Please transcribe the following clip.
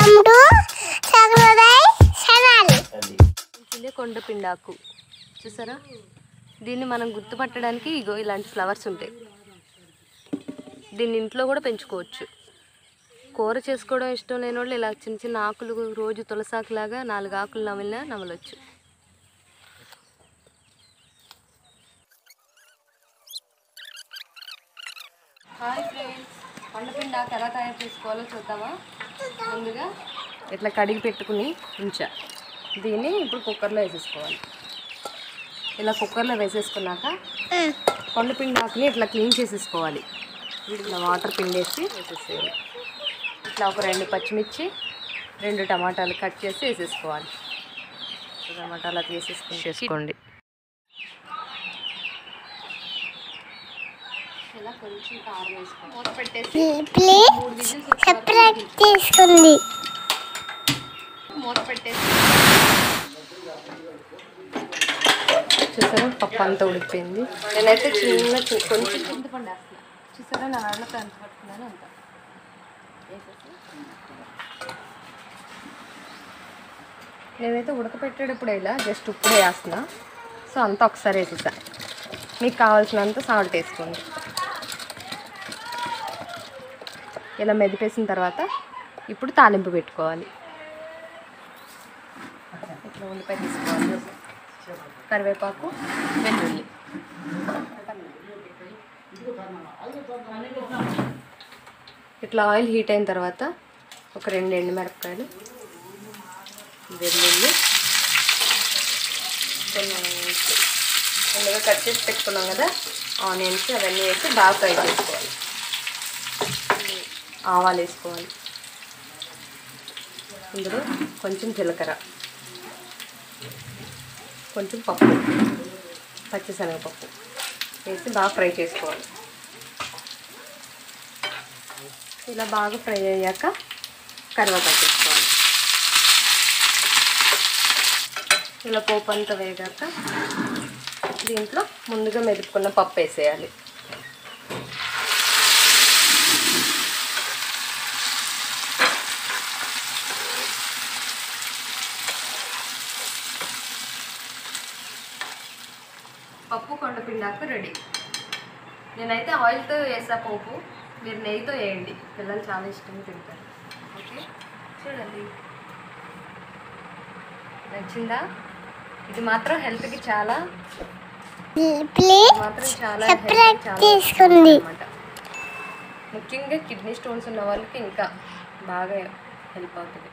Welcome to సగృదయ్ channel. ఇది కొండపిండాకు చూసారా? దీన్ని మనం గుర్తుపట్టడానికి ఇగో ఇలాంటి ఫ్లవర్స్ ఉంటాయి. దీన్ని ఇంట్లో కూడా పెంచుకోవచ్చు. కూర చేసుకోవడం ఇష్టం లేని వాళ్ళు ఇలా చిన్న చిన్న ఆకులు రోజు తులసాకులాగా 4 ఆకులు నమలొచ్చు. హాయ్ ఫ్రెండ్స్, కొండపిండాకు ఎలా తయారు చేసుకోవాలో చూద్దామా? ముందుగా ఇట్లా కడిగి పెట్టుకుని ఉంచా. దీన్ని ఇప్పుడు కుక్కర్లో వేసేసుకోవాలి. ఇలా కుక్కర్లో వేసేసుకున్నాక కొండపిండాకుని ఇట్లా క్లీన్ చేసేసుకోవాలి. ఇట్లా వాటర్ పిండేసి వేసేసేయాలి. ఇట్లా ఒక 2 పచ్చిమిర్చి 2 టమాటాలు కట్ చేసి వేసేసుకోవాలి. టమాటాలు అది వేసేసుకోండి. ఇలా కొంచెం కారం వేసుకోవాలి. మూత పెట్టేసి 3 విజిల్స్ తీసుకుంది. మూత పెట్టేసి చూసారా, పప్పు అంతా ఉడికిపోయింది. నేనైతే కొంచెం చింతపండు వేస్తున్నా. చూసారా, నా వాళ్ళతో ఎంత పట్టుకున్నాను అంత నేనైతే ఉడకపెట్టేటప్పుడు ఇలా జస్ట్ ఉప్పుడే వేస్తున్నా. సో అంతా ఒకసారి వేసేసా. మీకు కావాల్సినంత సాల్ట్ వేసుకోండి. ఇలా మెదిపేసిన తర్వాత ఇప్పుడు తాలింపు పెట్టుకోవాలి. ఇట్లా ఉల్లిపాయ తీసుకోవాలి, కరివేపాకు, వెల్లుల్లి. ఇట్లా ఆయిల్ హీట్ అయిన తర్వాత ఒక 2 ఎండుమిరపకాయలు, వెల్లుల్లి, ముందుగా కట్ చేసి పెట్టుకున్నాం కదా ఆనియన్స్, అవన్నీ వేసి బాగా ఫ్రై చేసుకోవాలి. ఆవాలు వేసుకోవాలి. ఇందులో కొంచెం జీలకర్ర, కొంచెం పప్పు, పచ్చిశనగపప్పు వేసి బాగా ఫ్రై చేసుకోవాలి. ఇలా బాగా ఫ్రై అయ్యాక కరివేపాకు వేసుకోవాలి. ఇలా పోపు అంతా వేగాక దీంట్లో ముందుగా మెదుపుకున్న పప్పు వేసేయాలి. పప్పు కొండపిండాకు రెడీ. నేనైతే ఆయిల్తో వేసా పోపు, మీరు నెయ్యితో వేయండి. పిల్లలు చాలా ఇష్టంగా తింటారు. ఓకే, చూడండి నచ్చిందా? ఇది మాత్రం హెల్త్కి చాలా తీసుకుంది. ముఖ్యంగా కిడ్నీ స్టోన్స్ ఉన్న వాళ్ళకి ఇంకా బాగా హెల్ప్ అవుతుంది.